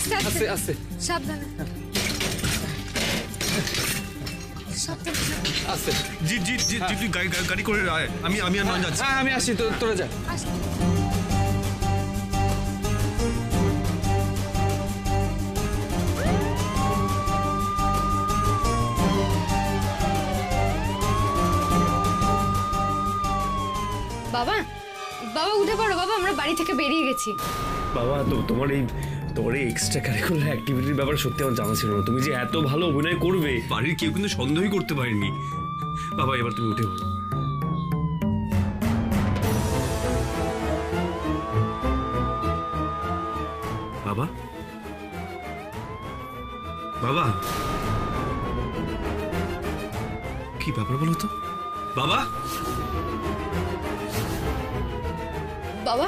আস্তে আস্তে আস্তে সাবধানে সাবধানে আস্তে। জি জি জি জি তুই গাড়ি করে আয়, আমি আর নয়ন যাচ্ছি। হ্যাঁ আমি আসছি, তোরা যা। বাবা বাবা উঠে পড়ো বাবা, আমরা বাড়ি থেকে বেরিয়ে গেছি। বাবা তোমার এই এক্সট্রা কারিকুলার অ্যাক্টিভিটির ব্যাপারে সত্যি আমার জানা ছিল না। তুমি যে এত ভালো অভিনয় করবে বাড়ির কেউ কিন্তু সন্দেহই করতে পারেনি। বাবা এবার তুমি উঠে পড়ো। বাবা বাবা কি ব্যাপার বলো তো বাবা? বাবা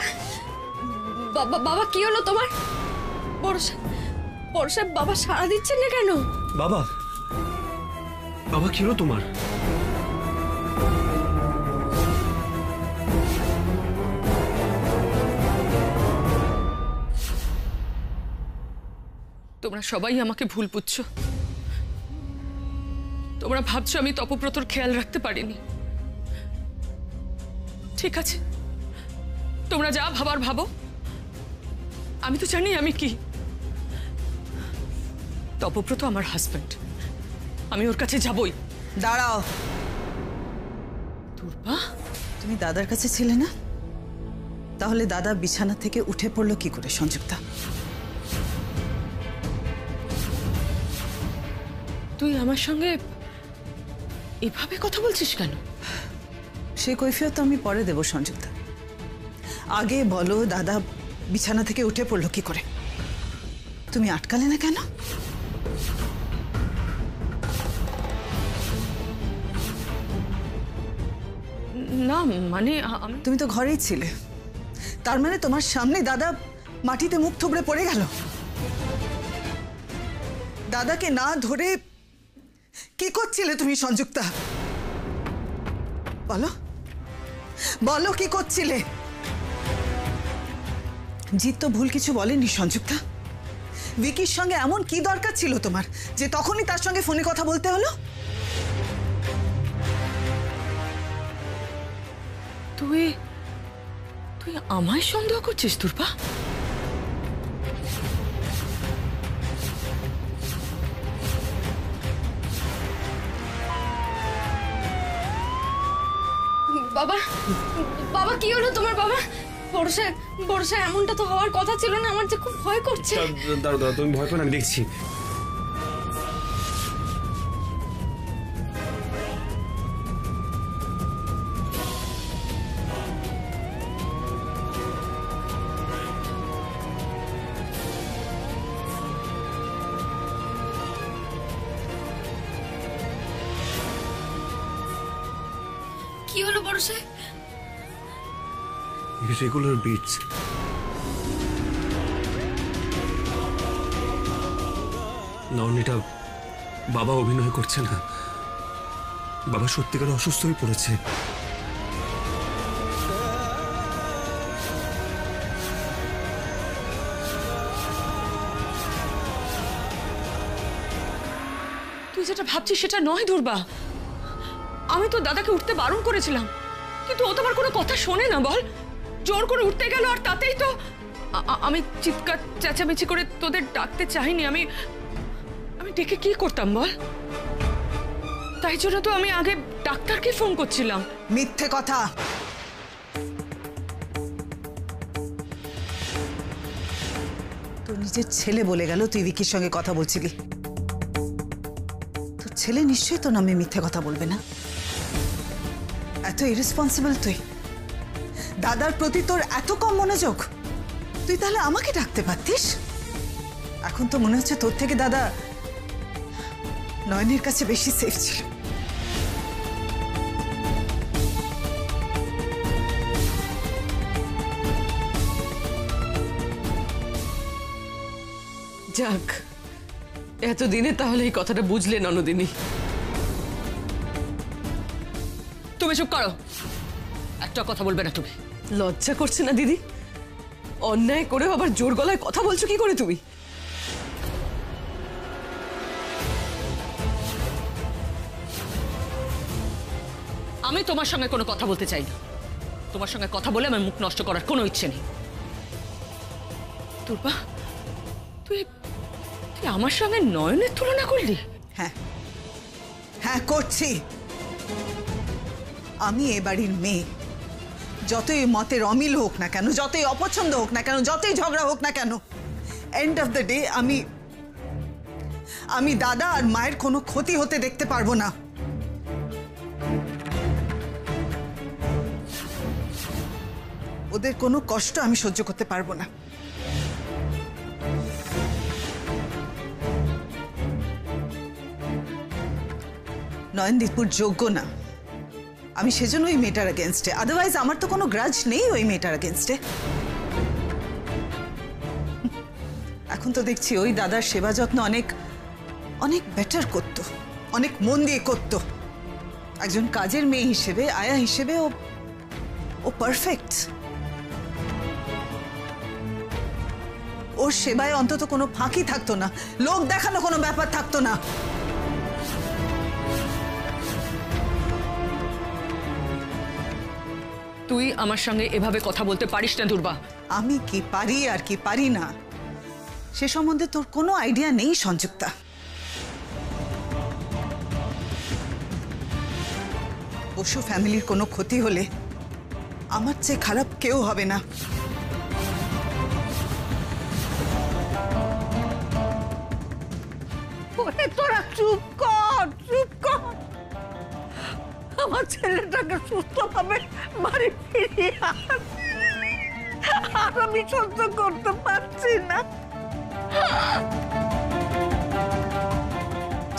বাবা বাবা কি হলো তোমার? বর্ষা বাবা সাড়া দিচ্ছেন না কেন? বাবা বাবা কি হলো তোমার? তোমরা সবাই আমাকে ভুল বুঝছো। তোমরা ভাবছো আমি তপব্রতর খেয়াল রাখতে পারিনি। ঠিক আছে, তোমরা যা ভাবার ভাবো। আমি তো জানি আমি কি। তপব্রত আমার হাজবেন্ড, আমি ওর কাছে যাবই। দাঁড়াও। দুর্বা, তুমি দাদার কাছে ছিলে না? তাহলে দাদা বিছানা থেকে উঠে পড়লো কি করে সংযুক্তা? তুই আমার সঙ্গে এভাবে কথা বলছিস কেন? সে কৈফিয়ত আমি পরে দেব সংযুক্তা। আগে বলো দাদা বিছানা থেকে উঠে পড়লো কি করে? তুমি আটকালে না কেন? না মানে তুমি তো ঘরেই ছিলে, তার মানে তোমার সামনে দাদা মাটিতে মুখ থুবড়ে পড়ে গেল। দাদাকে না ধরে কি করছিলে তুমি সংযুক্তা? বলো বলো কি করছিলে? জিৎ তো ভুল কিছু বলেনি সংযুক্তা। ভিকির সঙ্গে এমন কি দরকার ছিল তোমার যে তখনই তার সঙ্গে ফোনে কথা বলতে হলো? তুই তুই আমায় সন্দেহ করছিস দুর্বা? বাবা বাবা কি হলো তোমার? বাবা বর্ষা এমনটা তো হওয়ার কথা ছিল না। আমার যে খুব ভয় করছে। দাঁড়াও তুমি ভয় পেও না, আমি দেখছি। কি হলো বর্ষা? Regular bits. নয়ন, বাবা অভিনয় করছে না। বাবা সত্যিকার অসুস্থ হয়ে পড়েছে। তুই যেটা ভাবছিস সেটা নয় দুর্বা। আমি তো দাদাকে উঠতে বারণ করেছিলাম, কিন্তু ও তো আমার কোনো কথা শোনে না। বল, জোর করে উঠতে গেল আর তাতেই তো আমি চিৎকার চেঁচামেচি করে তোদের ডাকতে চাইনি। আমি ডেকে কি করতাম বল? তাই জন্য তো আমি আগে ডাক্তারকে ফোন করছিলাম। মিথ্যে কথা। তোর নিজের ছেলে বলে গেল তুই ভিকির সঙ্গে কথা বলছিলি। তোর ছেলে নিশ্চয়ই তোর নামে মিথ্যে কথা বলবে না। এত ইরেসপন্সিবল তুই? দাদার প্রতি তোর এত কম মনোযোগ? তুই তাহলে আমাকে ডাকতে পারতিস। এখন তো মনে হচ্ছে তোর থেকে দাদা নয়নের কাছে বেশি সেফ ছিল। যাক, এতদিনে তাহলে এই কথাটা বুঝলে ননদিনী। তুমি চুপ করো, একটা কথা বলবে না তুমি। লজ্জা করছে না দিদি? অন্যায় করেও আবার জোর গলায় কথা বলছো কি করে তুমি? আমি তোমার সঙ্গে কোনো কথা বলতে চাই না। তোমার সঙ্গে কথা বলে আমার মুখ নষ্ট করার কোনো ইচ্ছে নেই। দুর্বা, তুই তুই আমার সঙ্গে নয়নের তুলনা করলি? হ্যাঁ হ্যাঁ করছি। আমি এ বাড়ির মেয়ে, যতই মতের অমিল হোক না কেন, যতই অপছন্দ হোক না কেন, যতই ঝগড়া হোক না কেন, এন্ড অফ দ্য ডে আমি দাদা আর মায়ের কোনো ক্ষতি হতে দেখতে পারবো না। ওদের কোনো কষ্ট আমি সহ্য করতে পারবো না। নয়নদীপুর যোগ্য না, আমি সেজন্য ওই মেয়েটার এগেনস্টে। আদারওয়াইজ আমার তো কোনো গ্রাজ নেই ওই মেয়েটার এগেনস্টে। এখন তো দেখছি ওই দাদার সেবা যত্ন অনেক অনেক বেটার করতো, অনেক মন দিয়ে করতো। একজন কাজের মেয়ে হিসেবে, আয়া হিসেবে ও পারফেক্ট। ওর সেবায় অন্তত কোনো ফাঁকি থাকতো না, লোক দেখানো কোনো ব্যাপার থাকতো না। তুই আমার সঙ্গে এভাবে কথা বলতে পারিস না দুর্বা। আমি কি পারি আর কি পারি না সে সম্বন্ধে তোর কোনো আইডিয়া নেই সংযুক্তা। বসু ফ্যামিলির কোনো ক্ষতি হলে আমার চেয়ে খারাপ কেউ হবে না। তোরা চুপ কর, চুপ কর। আমার ছেলেটাকে সুস্থভাবে বাড়ি ফিরিয়ে আন। আর আমি সহ্য করতে পারছি না।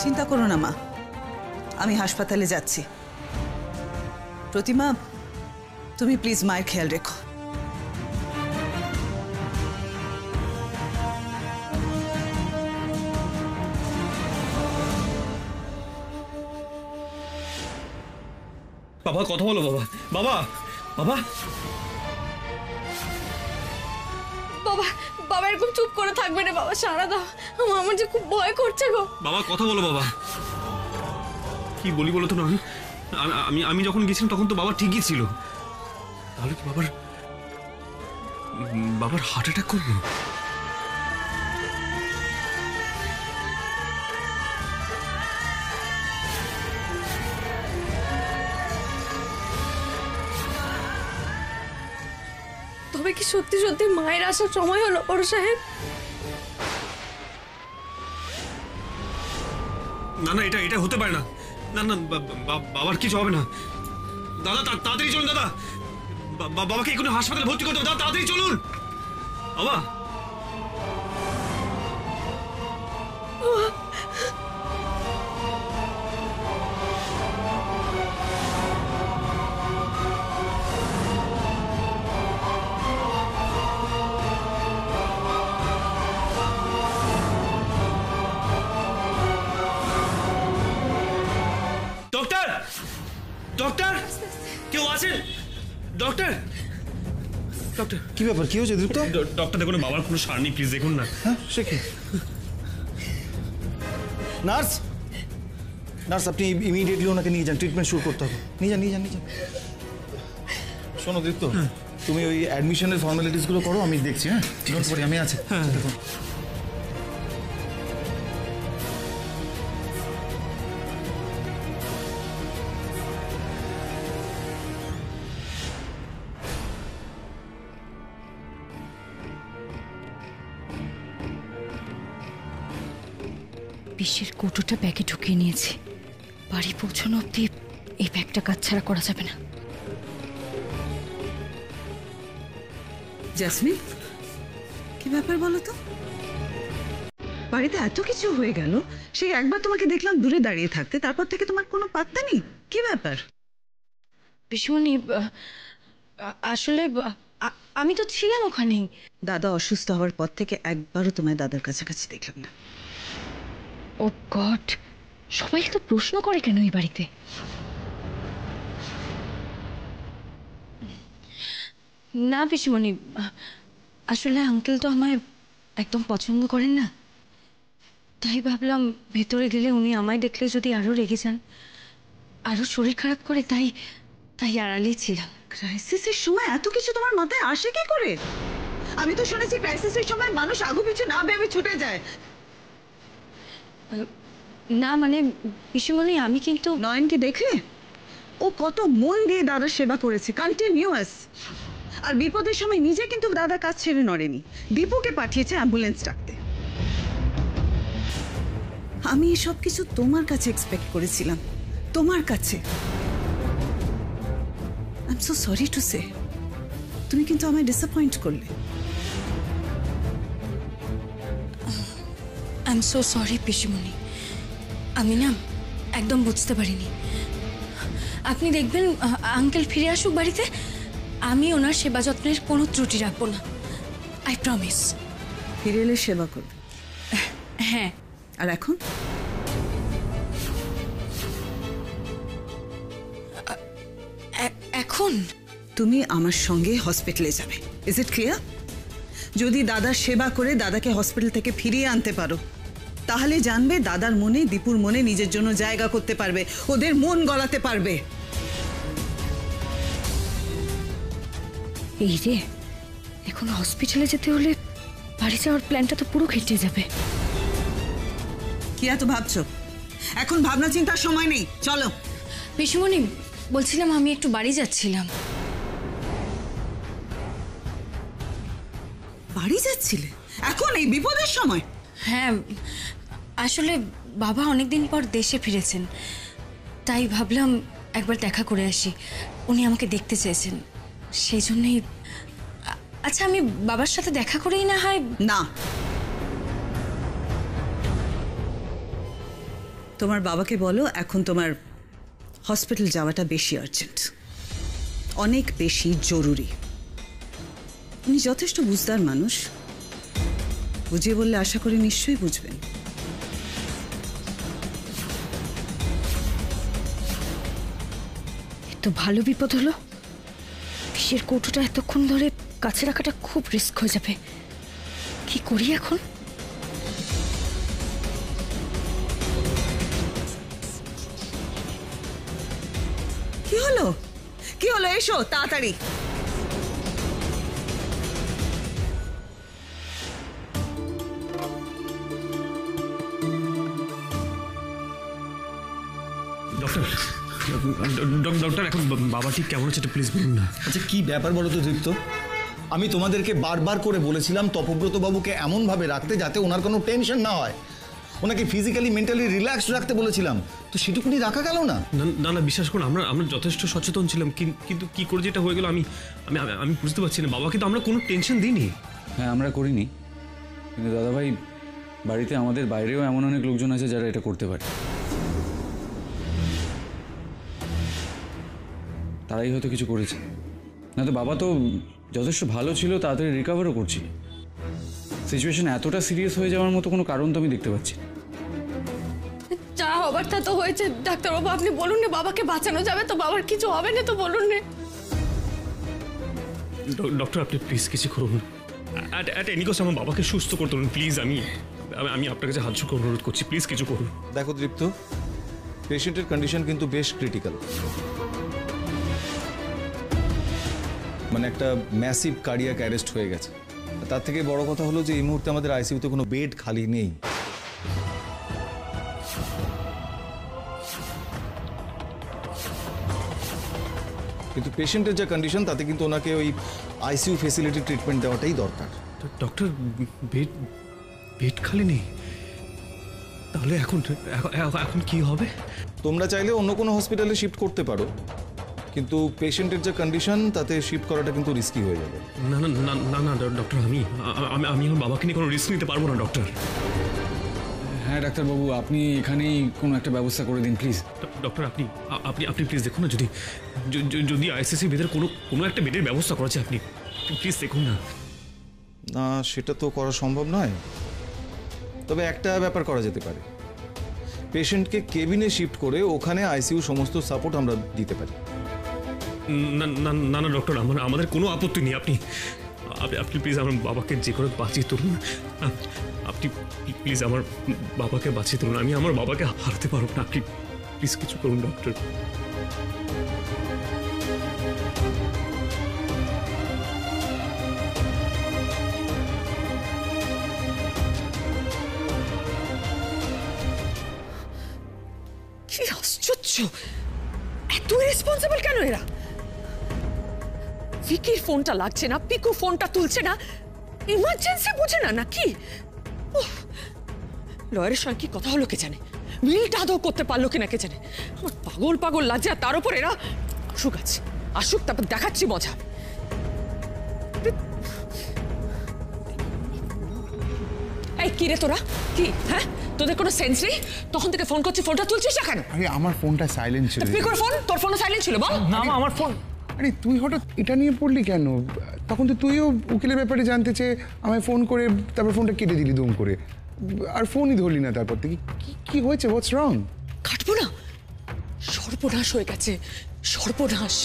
চিন্তা করো না মা, আমি হাসপাতালে যাচ্ছি। প্রতিমা, তুমি প্লিজ মায়ের খেয়াল রেখো। বাবা কথা বলো বাবা। বাবা বাবা বাবা বাবা এরকম চুপ করে থাকবে না বাবা, সারা দাও। আমার যে খুব ভয় করছে গো। বাবা কথা বলো বাবা। কি বলি বলো তো না, আমি যখন গেছিলাম তখন তো বাবা ঠিকই ছিল। তাহলে কি বাবার হার্ট অ্যাটাক করলো? তবে কি সত্যি সত্যি মায়ের আসার সময় হলো বড় সাহেব? না না, এটা হতে পারে না। না না, বাবার কিছু হবে না। দাদা তাড়াতাড়ি চলুন দাদা। বাবাকে এখনই হাসপাতালে ভর্তি করতে হবে। দাদা তাড়াতাড়ি চলুন বাবা। ডক্টর, ডক্টর, কেউ আছেন? Doctor, doctor. কি ব্যাপার, কি হয়েছে দীপ্ত? ডক্টর দেখুন, বাবার কোনো সার নেই, প্লিজ দেখুন না। হ্যাঁ, সে কি? নার্স, নার্স আপনি ইমিডিয়েটলি ওনাকে নিয়ে যান, ট্রিটমেন্ট শুরু করতে হবে। নিয়ে যান, নিয়ে যান, নিয়ে যান। শোনো দীপ্ত, তুমি ওই অ্যাডমিশনের ফর্মালিটিসগুলো করো, আমি দেখছি। হ্যাঁ, ডোন্ট ওয়ারি, আমি আছি। দেখুন বিশ্বের কৌটোটা ব্যাগে ঢুকিয়ে নিয়েছি। বাড়ি পৌঁছানো অব্দি এই ব্যাগটা কাজ ছাড়া করা যাবে না। জাসমিন, কি ব্যাপার বলো তো? বাড়িতে এত কিছু হয়ে গেল, সেই একবার তোমাকে দেখলাম দূরে দাঁড়িয়ে থাকতে, তারপর থেকে তোমার কোনো পাত্তা নেই। কি ব্যাপার? পিসিমণি, আসলে আমি তো ছিলাম ওখানেই। দাদা অসুস্থ হওয়ার পর থেকে একবারও তোমায় দাদার কাছাকাছি দেখলাম না। ও গড, সবাই তো প্রশ্ন করে কেন এই বাড়িতে? না পিসিমণি, আসলে আঙ্কেল তো আমায় একদম পছন্দ করেন না, তাই ভাবলাম ভেতরে গেলে উনি আমায় দেখলে যদি আরো রেগে যান। আরো শরীর খারাপ করে, তাই তাই আড়ালেই ছিলাম। ক্রাইসিসের সময় এত কিছু তোমার মাথায় আসে কি করে? আমি তো শুনেছি ক্রাইসিসের সময় মানুষ আগু পিছু না ভেবে ছুটে যায়। না মানে পিসিমণি, আমি কিন্তু নয়নকে দেখলে ও কত মন দিয়ে দাদার সেবা করেছে, কন্টিনিউয়াস। আর বিপদের সময় নিজে কিন্তু দাদা কাজ ছেড়ে নড়েনি, দীপুকে পাঠিয়েছে অ্যাম্বুলেন্স ডাকতে। আমি এসব কিছু তোমার কাছে এক্সপেক্ট করেছিলাম, তোমার কাছে। I am so sorry to say, তুমি কিন্তু আমায় ডিসঅ্যাপয়েন্ট করলে। আই এম সো সরি পিসিমণি, আমি না একদম বুঝতে পারিনি। আপনি দেখবেন আঙ্কেল ফিরে আসুক বাড়িতে, আমি ওনার সেবা যত্নের কোনো ত্রুটি রাখবো না, আই প্রমিস। ফিরে এলে সেবা করবে। হ্যাঁ। আর এখন এখন তুমি আমার সঙ্গে হসপিটালে যাবে। Is it clear? যদি দাদার সেবা করে দাদাকে হসপিটাল থেকে ফিরিয়ে আনতে পারো, তাহলে জানবে দাদার মনে, দীপুর মনে নিজের জন্য জায়গা করতে পারবে, ওদের মন গলাতে পারবে। এই রে, এখন হসপিটালে যেতে হলে বাড়ি যাওয়ার প্ল্যানটা তো পুরো খেটে যাবে। কি এত ভাবছো? এখন ভাবনা চিন্তার সময় নেই, চলো। পিসিমণি, বলছিলাম আমি একটু বাড়ি যাচ্ছিলাম। বাড়ি যাচ্ছিলে এখন এই বিপদের সময়? হ্যাঁ, আসলে বাবা অনেকদিন পর দেশে ফিরেছেন, তাই ভাবলাম একবার দেখা করে আসি। উনি আমাকে দেখতে চেয়েছেন, সেই জন্যই। আচ্ছা, আমি বাবার সাথে দেখা করেই না হয়। না, তোমার বাবাকে বলো এখন তোমার হসপিটাল যাওয়াটা বেশি আর্জেন্ট, অনেক বেশি জরুরি। উনি যথেষ্ট বুঝদার মানুষ, বুঝিয়ে বললে আশা করি নিশ্চয়ই বুঝবেন। এত ভালো বিপদ হলো, বিষের কৌটোটা এতক্ষণ ধরে কাছে রাখাটা খুব রিস্ক হয়ে যাবে। কি করি এখন? কি হলো? কি হলো? এসো তাড়াতাড়ি। ডক্টর, এখন বাবা ঠিক কেমন আছে প্লিজ বলুন না। আচ্ছা কি ব্যাপার বলো তো দীপ্ত? আমি তোমাদেরকে বারবার করে বলেছিলাম তপব্রত বাবুকে এমনভাবে রাখতে যাতে ওনার কোনো টেনশন না হয়, ওনাকে ফিজিক্যালি মেন্টালি রিল্যাক্স রাখতে বলেছিলাম, তো সেটুকুনি রাখা গেল না। না না, বিশ্বাস করুন, আমরা যথেষ্ট সচেতন ছিলাম, কিন্তু কি করে যেটা হয়ে গেল আমি আমি আমি বুঝতে পারছি না। বাবাকে তো আমরা কোনো টেনশন দিইনি। হ্যাঁ, আমরা করিনি, কিন্তু দাদাভাই বাড়িতে আমাদের বাইরেও এমন অনেক লোকজন আছে যারা এটা করতে পারে। তারাই হয়তো কিছু করেছে, না তো বাবা তো যথেষ্ট ভালো ছিল, তাড়াতাড়ি রিকভারও করছিল। সিচুয়েশন এতটা সিরিয়াস হয়ে যাওয়ার মতো কোনো কারণ তো আমি দেখতে পাচ্ছি। যা হবার তা তো হয়েছে। ডাক্তারবাবু, আপনি বলুন না, বাবাকে বাঁচানো যাবে তো? বাবার কিছু হবে না তো? বলুন না। ডক্টর, আপনি প্লিজ কিছু করুন, অ্যাট এনি কস্ট আমার বাবাকে সুস্থ করতে পারুন প্লিজ। আমি আপনার কাছে হাত ঝুঁকে অনুরোধ করছি, প্লিজ কিছু করুন। দেখো দীপ্ত, পেশেন্টের কন্ডিশন কিন্তু বেশ ক্রিটিক্যাল, মানে একটা ম্যাসিভ কার্ডিয়াক অ্যারেস্ট হয়ে গেছে। তার থেকে বড় কথা হলো যে এই মুহূর্তে আমাদের আইসিইউতে কোনো বেড খালি নেই। কিন্তু পেশেন্টের যে কন্ডিশন তাতে কিন্তু ওনাকে ওই আইসিইউ ফেসিলিটি ট্রিটমেন্ট দেওয়াটাই দরকার। ডক্টর, বেড খালি নেই, তাহলে এখন কি হবে? তোমরা চাইলে অন্য কোনো হসপিটালে শিফট করতে পারো, কিন্তু পেশেন্টের যে কন্ডিশন তাতে শিফট করাটা কিন্তু রিস্কি হয়ে যাবে। না না না না না ডক্টর, আমি আমার বাবাকে নিয়ে কোনো রিস্ক নিতে পারবো না ডক্টর। হ্যাঁ ডাক্তারবাবু, আপনি এখানেই কোনো একটা ব্যবস্থা করে দিন প্লিজ। ডক্টর, আপনি প্লিজ দেখুন না, যদি আইসিসি বেডের কোনো একটা বেডের ব্যবস্থা করেছে, আপনি প্লিজ দেখুন না। না, সেটা তো করা সম্ভব নয়, তবে একটা ব্যাপার করা যেতে পারে। পেশেন্টকে কেবিনে শিফট করে ওখানে আইসিইউ সমস্ত সাপোর্ট আমরা দিতে পারি। না না না না ডক্টর, আমাদের কোনো আপত্তি নেই। আপনি প্লিজ আমার বাবাকে যে করে বাঁচিয়ে তুলুন। আপনি প্লিজ আমার বাবাকে বাঁচিয়ে তুলুন, আমি আমার বাবাকে হারাতে পারব না। আপনি প্লিজ কিছু করুন ডক্টর। কি আশ্চর্য, এত রেসপন্সিবল কেন এরা? ভিকির ফোনটা লাগছে না, পিকু ফোনটা তুলছে না, ইমার্জেন্সি বোঝে না নাকি? লয়ারের সঙ্গে কি কথা হলো কে জানে, উইলটা আদৌ করতে পারলো কিনা কে জানে। আমার পাগল পাগল লাগছে। আর তার উপর এরা আসুক, আছে আসুক, তারপর দেখাচ্ছি মজা। এই কি রে তোরা, কি হ্যাঁ তোদের কোনো সেন্স নেই? তখন থেকে ফোন করছি, ফোনটা তুলছিস না কেন? আরে আমার ফোনটা সাইলেন্ট ছিল। পিকুর ফোন, তোর ফোনও সাইলেন্ট ছিল বল। না মা, আমার ফোন। আরে তুই হঠাৎ এটা নিয়ে পড়লি কেন? তখন তো তুইও উকিলের ব্যাপারে জানতে চেয়ে আমায় ফোন করে তারপর ফোনটা কেটে দিলি দুম করে, আর ফোনই ধরলি না তারপর থেকে। কি হয়েছে? হোয়াটস রং? কাটবো না, সর্বনাশ হয়ে গেছে, সর্বনাশ।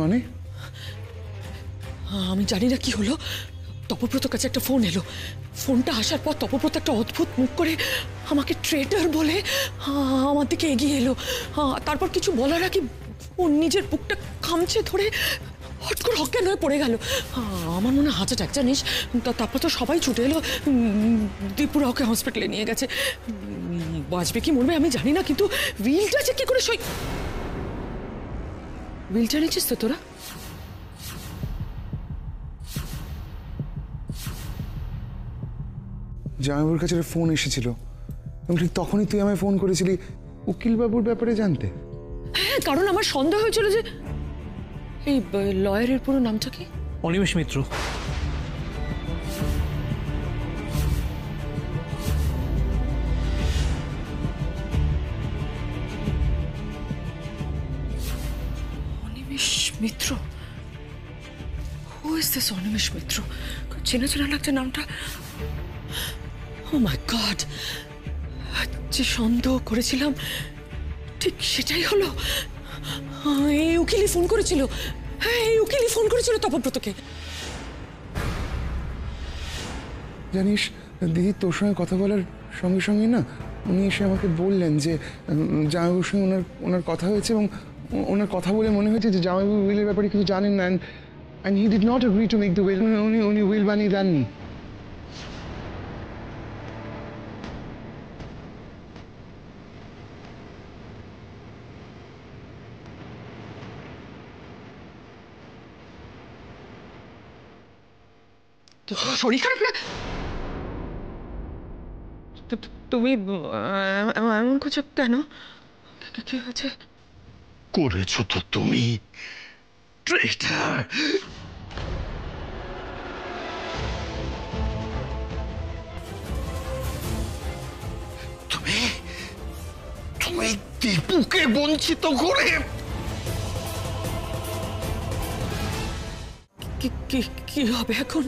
মানে আমি জানি না কি হলো, তপব্রতর কাছে একটা ফোন এলো। ফোনটা আসার পর তপব্রত একটা অদ্ভুত মুখ করে আমাকে ট্রেটার বলে আমার দিকে এগিয়ে এলো। তারপর কিছু বলার আগে ও নিজের বুকটা খামচে ধরে হট করে অজ্ঞান হয়ে পড়ে গেল। আমার মনে হয় হার্ট অ্যাটাক, জানিস। তারপর তো সবাই ছুটে এলো, দীপুরা ওকে হসপিটালে নিয়ে গেছে। বাঁচবে কি মরবে আমি জানি না, কিন্তু উইলটা যে কি করে সই। উইলটা নিচ্ছিস তো তোরা? জামাইবাবুর কাছে ফোন এসেছিল এবং ঠিক তখনই তুই আমায় ফোন করেছিলি উকিলবাবুর ব্যাপারে জানতে। হ্যাঁ, কারণ আমার সন্দেহ হয়েছিল যে এই লয়ারের পুরো নামটা কি? অনিমেষ মিত্র। অনিমেষ মিত্র? হু ইজ দিস অনিমেষ মিত্র? চেনা চেনা লাগছে নামটা। ও মাই গড, যে সন্দেহ করেছিলাম ঠিক সেটাই হলো। এই উকিলই ফোন করেছিল। হ্যাঁ, এই উকিলই ফোন করেছিল তপব্রতকে। জানিস দিদি, তোর সঙ্গে কথা বলার সঙ্গে সঙ্গে না উনি এসে আমাকে বললেন যে জামাইবাবুর সঙ্গে ওনার কথা হয়েছে এবং ওনার কথা বলে মনে হয়েছে যে জামাইবাবু উইলের ব্যাপারে কিছু জানেন না, and he did not agree to make the will. উনি উইল বানিয়ে দেননি। শরীর খারাপ না? তুমি এমন করছো কেন? কি হয়েছে? করেছো তো তুমি, ট্রেটার। তুমি দীপুকে বঞ্চিত করে কি হবে এখন?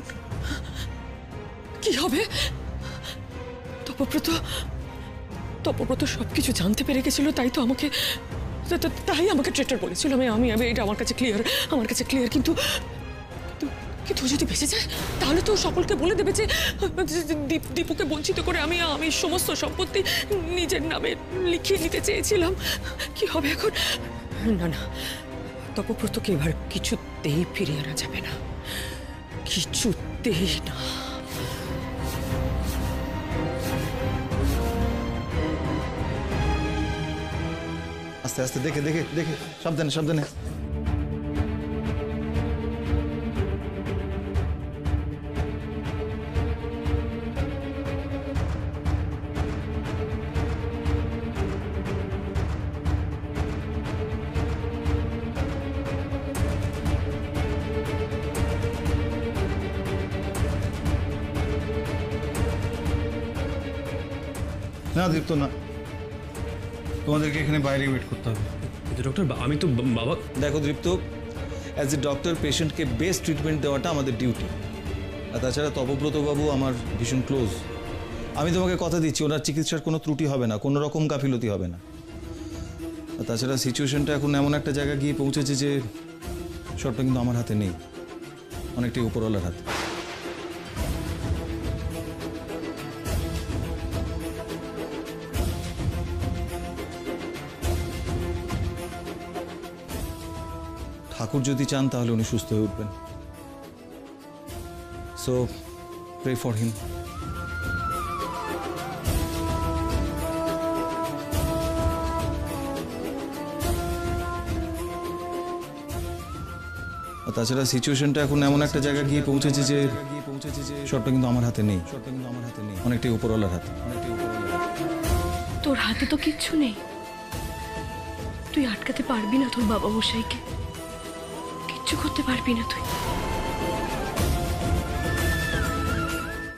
কি হবে? তপব্রত সবকিছু জানতে পেরে গেছিল, তাই তো আমাকে ট্রেটার বলেছিল। আমি এটা আমার কাছে ক্লিয়ার। কিন্তু যদি বেঁচে যায় তাহলে তো সকলকে বলে দেবে যে দীপুকে বঞ্চিত করে আমি সমস্ত সম্পত্তি নিজের নামে লিখিয়ে নিতে চেয়েছিলাম। কি হবে এখন? না, তপব্রতকে এবার কিছুতেই ফিরিয়ে আনা যাবে না, কিছুতেই না। আস্তে আস্তে, দেখে সাবধানে। না দীপ্ত, না, তোমাদেরকে এখানে বাইরে ওয়েট করতে হবে। ডক্টর, আমি তো বাবা। দেখো দীপ্ত, অ্যাজ এ ডক্টর পেশেন্টকে বেস্ট ট্রিটমেন্ট দেওয়াটা আমাদের ডিউটি। আর তাছাড়া তপব্রত বাবু আমার ভীষণ ক্লোজ। আমি তোমাকে কথা দিচ্ছি, ওনার চিকিৎসার কোনো ত্রুটি হবে না, কোনো রকম গাফিলতি হবে না। আর তাছাড়া সিচুয়েশনটা এখন এমন একটা জায়গা গিয়ে পৌঁছেছে যে সবটা কিন্তু আমার হাতে নেই, অনেকটাই উপরওয়ালার হাতে। ঠাকুর যদি চান তাহলে উনি সুস্থ হয়ে উঠবেন। So pray for him. তাছাড়া সিচুয়েশনটা এখন এমন একটা জায়গায় গিয়ে পৌঁছেছে যে সবটা কিন্তু আমার হাতে নেই, অনেকটাই উপরওয়ালার হাতে। তোর হাতে তো কিচ্ছু নেই, তুই আটকাতে পারবি না তোর বাবা মশাইকে, কিচ্ছু করতে পারবি না তুই।